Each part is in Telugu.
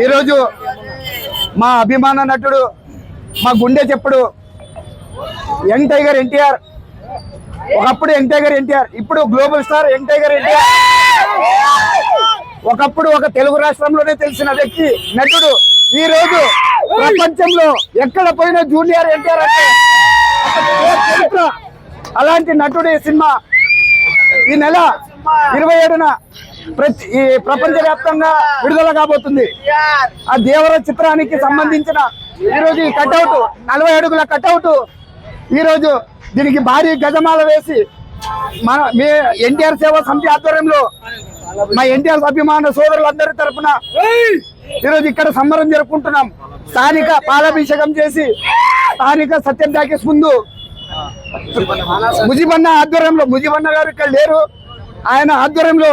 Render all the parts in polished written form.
ఈరోజు మా అభిమాన నటుడు, మా గుండె చెప్పుడు యంగ్ టైగర్ ఎన్టీఆర్, ఒకప్పుడు యంగ్ టైగర్ ఎన్టీఆర్, ఇప్పుడు global star young tiger NTR. ఒకప్పుడు ఒక తెలుగు రాష్ట్రంలోనే తెలిసిన వ్యక్తి, నటుడు. ఈ రోజు ప్రపంచంలో ఎక్కడ పోయినా జూనియర్ ఎన్టీఆర్ అంటే చరిత్ర. అలాంటి నటుడు ఈ సినిమా ఈ నెల 27న ఈ ప్రపంచవ్యాప్తంగా విడుదల కాబోతుంది. ఆ దేవర చిత్రానికి సంబంధించిన ఈరోజు ఈ కట్అవుట్ 40 అడుగుల కట్అవుట్ ఈరోజు దీనికి భారీ గజమాల వేసి మీ ఎన్టీఆర్ సేవా సమితి ఆధ్వర్యంలో మా ఎన్టీఆర్ అభిమాన సోదరులందరి తరఫున ఈరోజు ఇక్కడ సంబరం జరుపుకుంటున్నాం. స్థానిక పాలాభిషేకం చేసి స్థానిక సత్యం టాకీస్ ముందు ముజిబన్న ఆధ్వర్యంలో, ముజిబన్న గారు ఇక్కడ లేరు, ఆయన ఆధ్వర్యంలో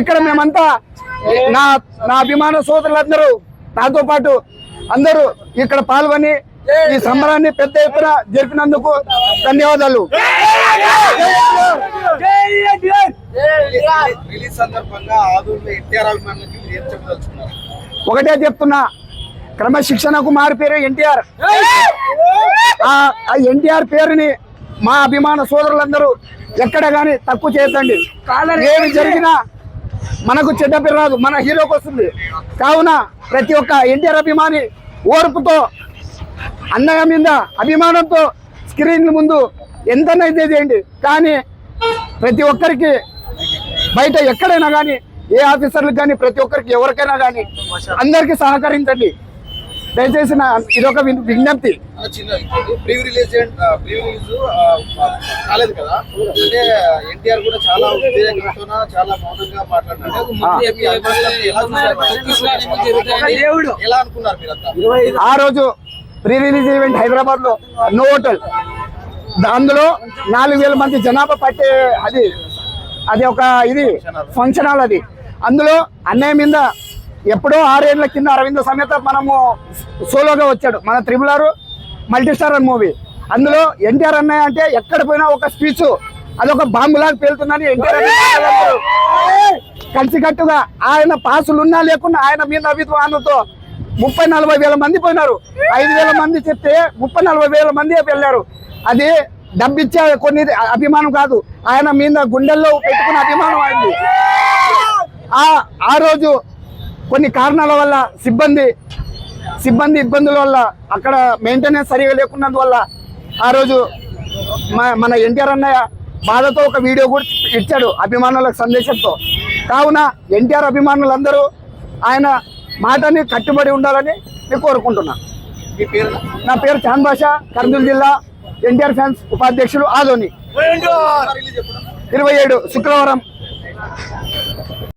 ఇక్కడ మేమంతా నా అభిమాన సోదరులందరూ నాతో పాటు అందరూ ఇక్కడ పాల్గొని ఈ సంబరాన్ని పెద్ద ఎత్తున జరిపినందుకు ధన్యవాదాలు. ఒకటే చెప్తున్నా, క్రమశిక్షణకు మారు పేరు ఎన్టీఆర్. ఆ ఎన్టీఆర్ పేరుని మా అభిమాన సోదరులందరూ ఎక్కడ గాని తక్కువ చేయొద్దండి. ఏమి జరిగినా మనకు చెడ్డ పేరు రాదు, మన హీరోకి వస్తుంది. కావున ప్రతి ఒక్క ఎన్టీఆర్ అభిమాని ఓర్పుతో, అన్నయ్య మీద అభిమానంతో స్క్రీన్ ముందు ఎంతనైతే చేయండి. కానీ ప్రతి ఒక్కరికి బయట ఎక్కడైనా కానీ, ఏ ఆఫీసర్లకు కానీ, ప్రతి ఒక్కరికి ఎవరికైనా కానీ అందరికీ సహకరించండి దయచేసి. ఇదొక విజ్ఞప్తి. ఆ రోజు ప్రీ రిలీజ్ ఈవెంట్ హైదరాబాద్ లో నో హోటల్, అందులో 4000 మంది జనాభా పట్టే అది ఒక ఫంక్షన్ హాల్. అది అందులో అన్నయ్య మీద ఎప్పుడో 6 ఏళ్ల కింద అరవింద సమేత మనము సోలోగా వచ్చాడు మన త్రిబుల్ మల్టీస్టార్ మూవీ. అందులో ఎన్టీఆర్ అన్నయ్య అంటే ఎక్కడ పోయినా ఒక స్పీచ్, అదొక బాంబులాగా పేలుతుందని ఎన్టీఆర్ కలిసికట్టుగా ఆయన పాసులు ఉన్నా లేకున్నా ఆయన మీద అభిమానంతో 30-40 వేల మంది పోయినారు. 5,000 మంది చెప్తే 30-40 వేల మంది వెళ్ళారు. అది డబ్బిచ్చే కొన్ని అభిమానం కాదు, ఆయన మీద గుండెల్లో పెట్టుకున్న అభిమానం అయింది. ఆ రోజు కొన్ని కారణాల వల్ల సిబ్బంది ఇబ్బందుల వల్ల అక్కడ మెయింటెనెన్స్ సరిగా లేకున్నందువల్ల ఆ రోజు మన ఎన్టీఆర్ అన్నయ్య బాధతో ఒక వీడియో కూడా ఇచ్చాడు అభిమానులకు సందేశంతో. కావున ఎన్టీఆర్ అభిమానులందరూ ఆయన మాటని కట్టుబడి ఉండాలని నేను కోరుకుంటున్నా. నా పేరు చాంద్ బాషా, కర్నూలు జిల్లా ఎన్టీఆర్ ఫ్యాన్స్ ఉపాధ్యక్షులు ఆదోని. 27 శుక్రవారం.